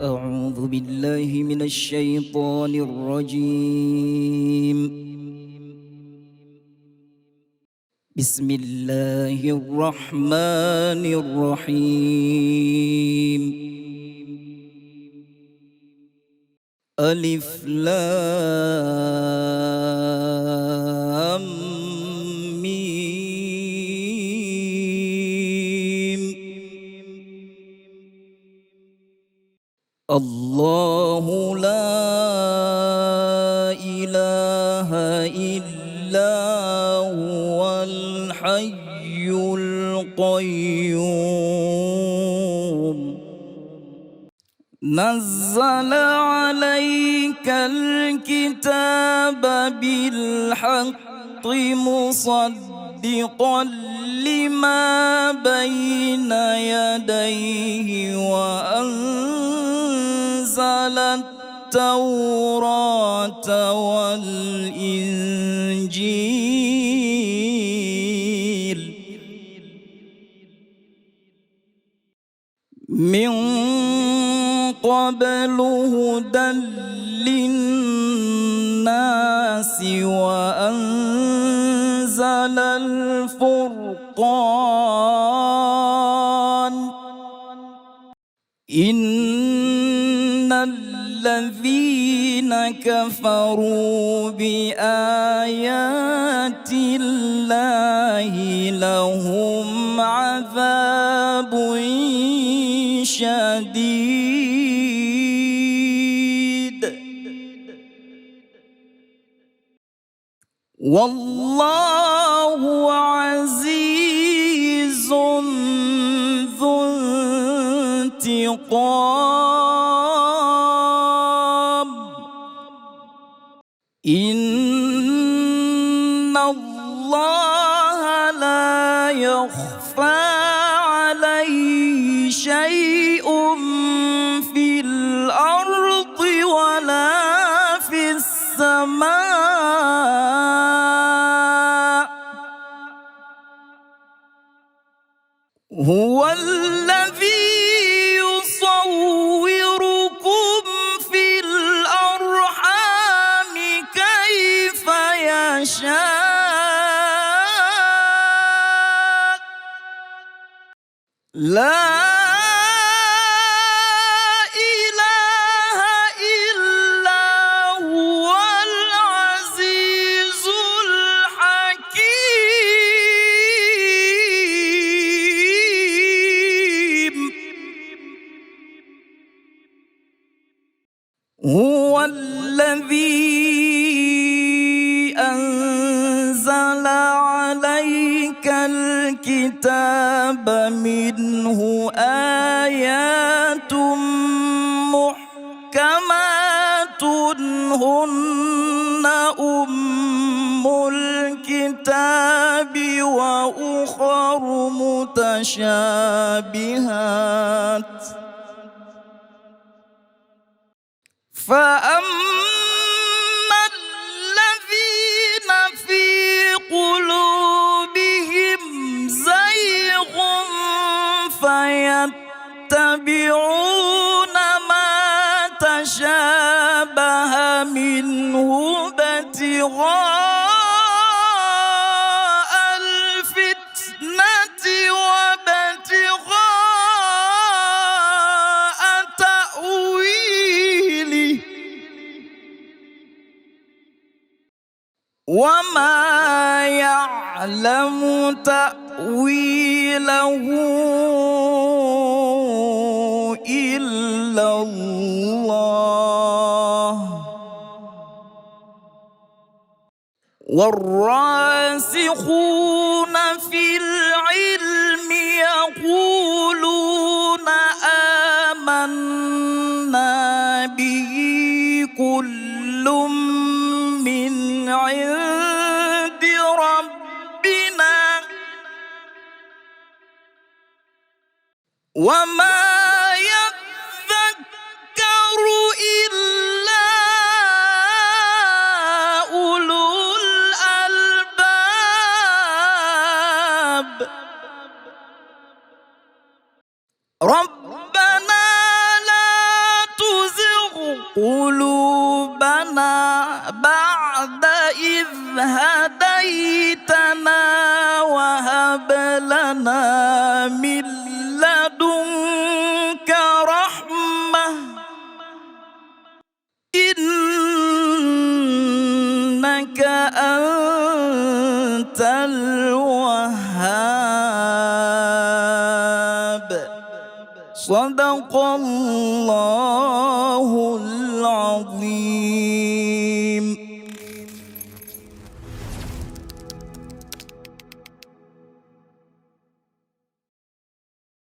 أعوذ بالله من الشيطان الرجيم. بسم الله الرحمن الرحيم. ألف لام ميم. الله لا إله إلا هو الحي القيوم. نزل عليك الكتاب بالحق مصدقا لما بين يديه وأنزل التوراة والإنجيل من قبل هدى للناس وأنزل الفرقان. إن الذين كفروا بآيات الله لهم عذاب شديد والله عزيز ذو انتقام. إن الله لا يخفى عليه شيء في الأرض ولا في السماء. هو الذي يصوركم في الأرحام كيف يشاء. لا إله إلا هو العزيز الحكيم. هو الذي أنزل عليك الكتاب منه آيات محكمات هن أم الكتاب وأخر متشابهات. فأما الذين في قلوبهم زيغ فيتبعون ما تشابه منه ابتغاء الفتنة وابتغاء تأويله وما يعلم تأويله إلا الله. والراسخون في العلم يقولون آمنا به كل من عند ربنا وما يذكر إلا أولو الألباب. ربنا لا قلوبنا بعد إذ هديتنا وهب لنا من لدنك رحمة إنك أنت الوهاب. صدق الله